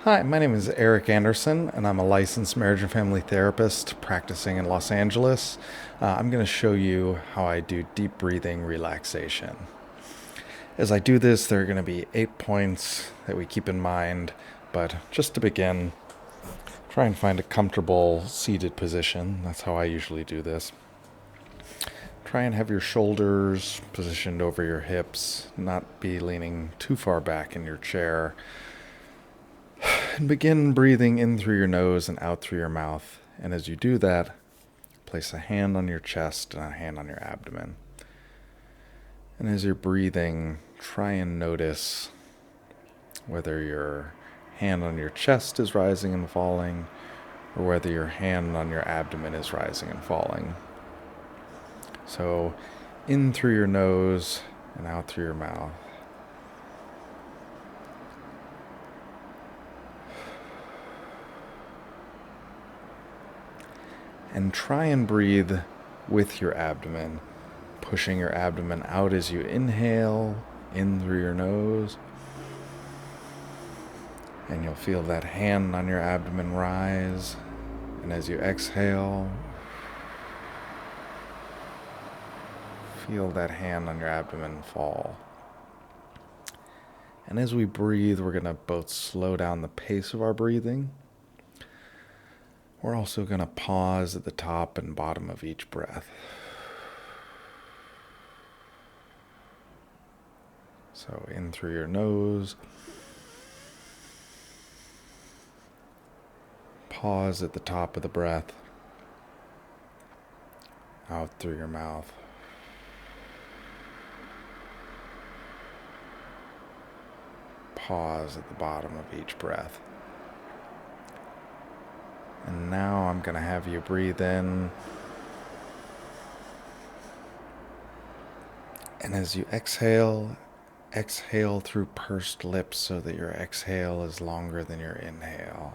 Hi, my name is Eric Anderson, and I'm a licensed marriage and family therapist practicing in Los Angeles. I'm going to show you how I do deep breathing relaxation. As I do this, there are going to be 8 points that we keep in mind, but just to begin, try and find a comfortable seated position. That's how I usually do this. Try and have your shoulders positioned over your hips, not be leaning too far back in your chair. And begin breathing in through your nose and out through your mouth. And as you do that, place a hand on your chest and a hand on your abdomen. And as you're breathing, try and notice whether your hand on your chest is rising and falling, or whether your hand on your abdomen is rising and falling. So, in through your nose and out through your mouth. And try and breathe with your abdomen, pushing your abdomen out as you inhale, in through your nose. And you'll feel that hand on your abdomen rise. And as you exhale, feel that hand on your abdomen fall. And as we breathe, we're going to both slow down the pace of our breathing. We're also going to pause at the top and bottom of each breath. So in through your nose. Pause at the top of the breath. Out through your mouth. Pause at the bottom of each breath. And now I'm going to have you breathe in. And as you exhale, exhale through pursed lips so that your exhale is longer than your inhale.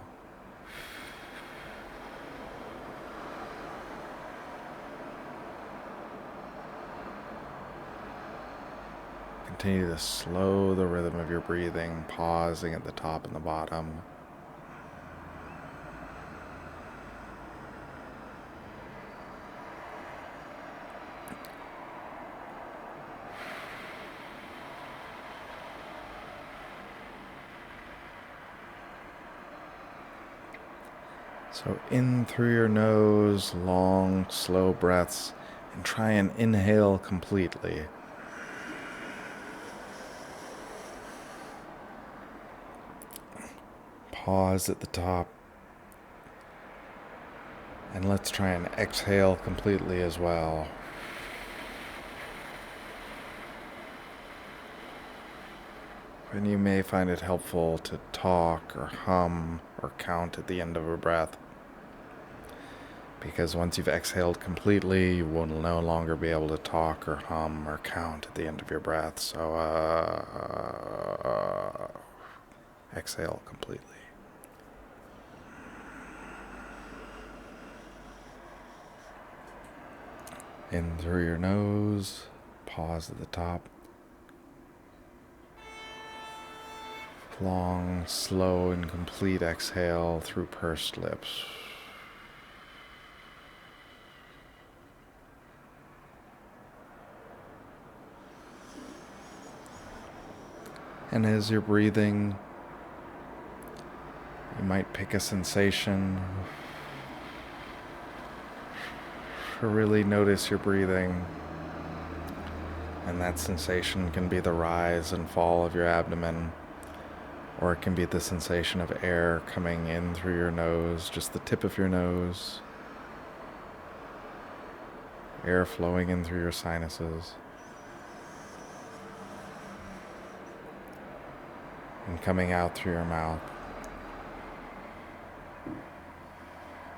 Continue to slow the rhythm of your breathing, pausing at the top and the bottom. So in through your nose, long, slow breaths, and try and inhale completely. Pause at the top. And let's try and exhale completely as well. And you may find it helpful to talk or hum or count at the end of a breath. Because once you've exhaled completely, you will no longer be able to talk or hum or count at the end of your breath. So exhale completely. In through your nose, pause at the top. Long, slow, and complete exhale through pursed lips. And as you're breathing, you might pick a sensation. Really notice your breathing. And that sensation can be the rise and fall of your abdomen, or it can be the sensation of air coming in through your nose, just the tip of your nose. Air flowing in through your sinuses. And coming out through your mouth.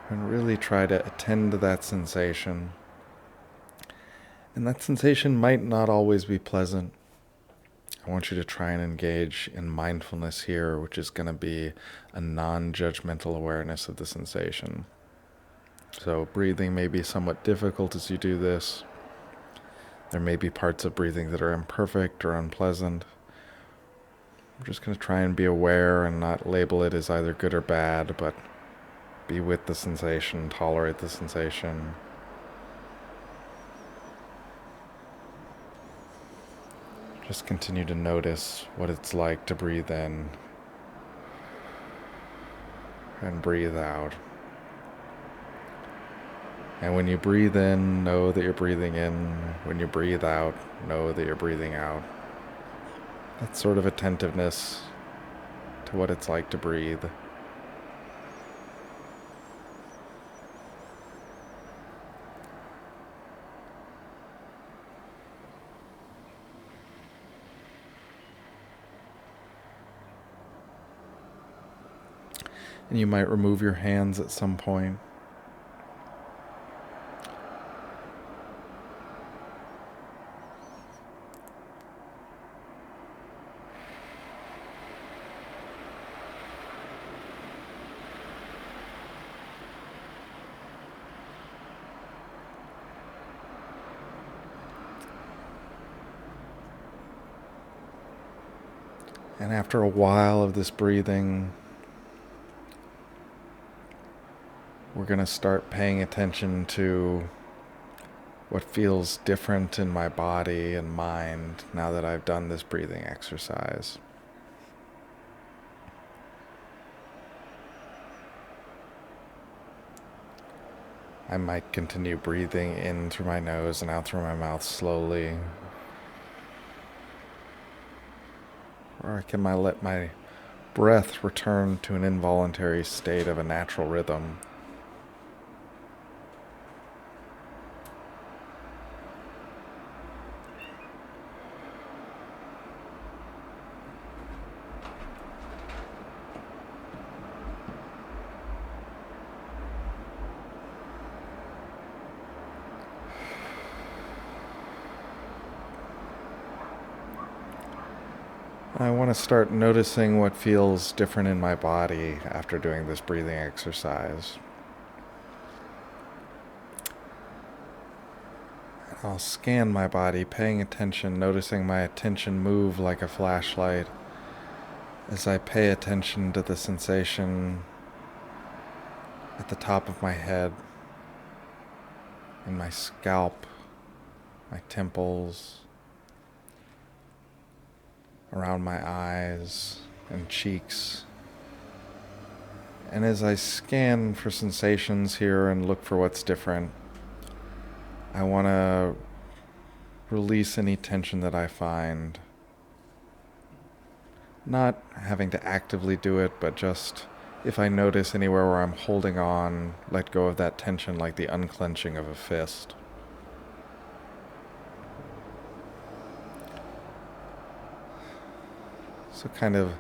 And really try to attend to that sensation. And that sensation might not always be pleasant. I want you to try and engage in mindfulness here, which is going to be a non-judgmental awareness of the sensation. So breathing may be somewhat difficult as you do this. There may be parts of breathing that are imperfect or unpleasant. I'm just going to try and be aware and not label it as either good or bad, but be with the sensation, tolerate the sensation. Just continue to notice what it's like to breathe in and breathe out. And when you breathe in, know that you're breathing in. When you breathe out, know that you're breathing out. That sort of attentiveness to what it's like to breathe. And you might remove your hands at some point. And after a while of this breathing, we're going to start paying attention to what feels different in my body and mind now that I've done this breathing exercise. I might continue breathing in through my nose and out through my mouth slowly. Or I can let my breath return to an involuntary state of a natural rhythm. I want to start noticing what feels different in my body after doing this breathing exercise. I'll scan my body, paying attention, noticing my attention move like a flashlight as I pay attention to the sensation at the top of my head, in my scalp, my temples, around my eyes and cheeks. And as I scan for sensations here and look for what's different, I want to release any tension that I find. Not having to actively do it, but just if I notice anywhere where I'm holding on, let go of that tension like the unclenching of a fist. So kind of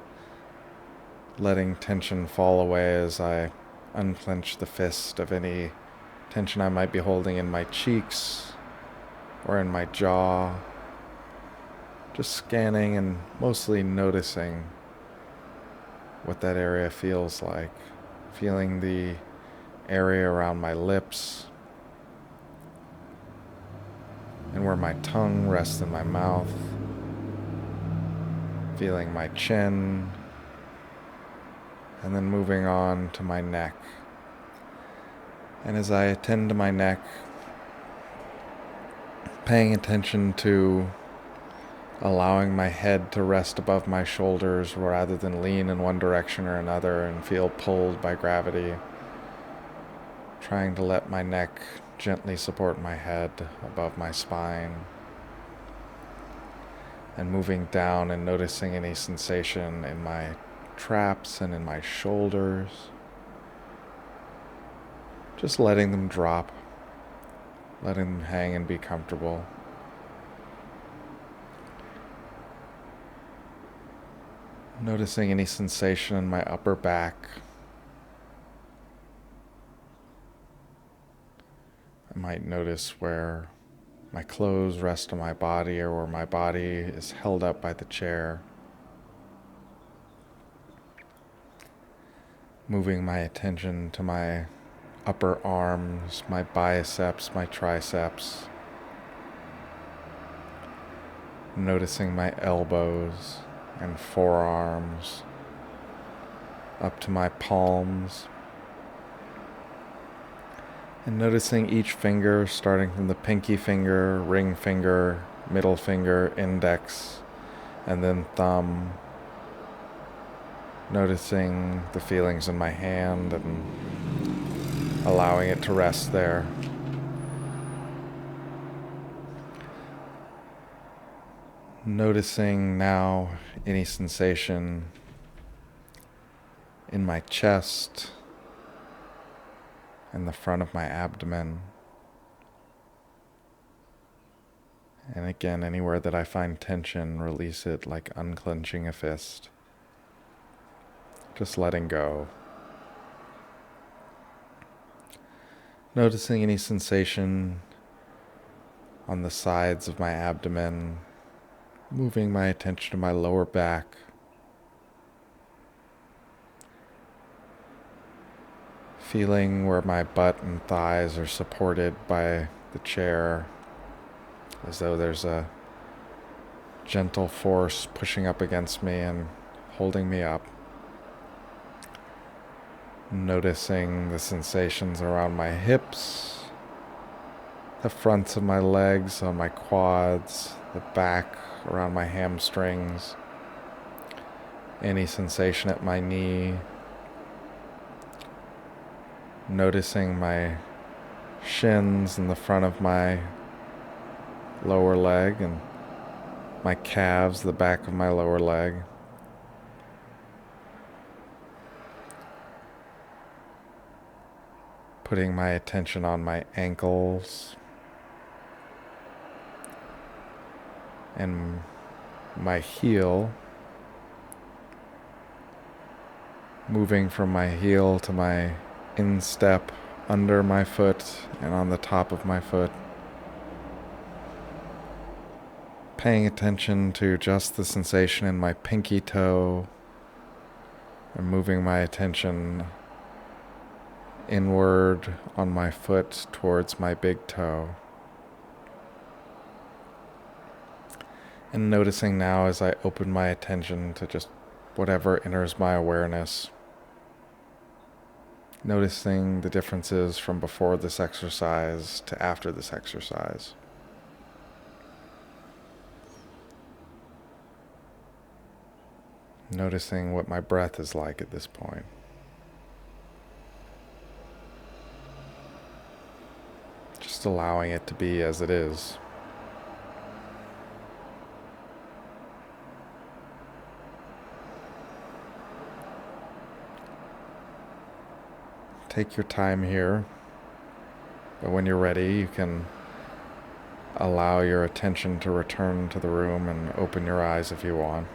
letting tension fall away as I unclench the fist of any tension I might be holding in my cheeks or in my jaw. Just scanning and mostly noticing what that area feels like. Feeling the area around my lips and where my tongue rests in my mouth. Feeling my chin, and then moving on to my neck. And as I attend to my neck, paying attention to allowing my head to rest above my shoulders rather than lean in one direction or another and feel pulled by gravity. Trying to let my neck gently support my head above my spine. And moving down and noticing any sensation in my traps and in my shoulders. Just letting them drop, letting them hang and be comfortable. Noticing any sensation in my upper back. I might notice where my clothes rest on my body or where my body is held up by the chair. Moving my attention to my upper arms, my biceps, my triceps. Noticing my elbows, and forearms, up to my palms, and noticing each finger, starting from the pinky finger, ring finger, middle finger, index, and then thumb. Noticing the feelings in my hand and allowing it to rest there. Noticing now any sensation in my chest and the front of my abdomen. And again, anywhere that I find tension, release it like unclenching a fist. Just letting go. Noticing any sensation on the sides of my abdomen, moving my attention to my lower back. Feeling where my butt and thighs are supported by the chair, as though there's a gentle force pushing up against me and holding me up. Noticing the sensations around my hips, the fronts of my legs, on my quads, the back around my hamstrings, any sensation at my knee. Noticing my shins in the front of my lower leg and my calves, the back of my lower leg. Putting my attention on my ankles and my heel, moving from my heel to my instep under my foot and on the top of my foot. Paying attention to just the sensation in my pinky toe and moving my attention inward on my foot towards my big toe. And noticing now as I open my attention to just whatever enters my awareness. Noticing the differences from before this exercise to after this exercise. Noticing what my breath is like at this point. Just allowing it to be as it is. Take your time here, but when you're ready, you can allow your attention to return to the room and open your eyes if you want.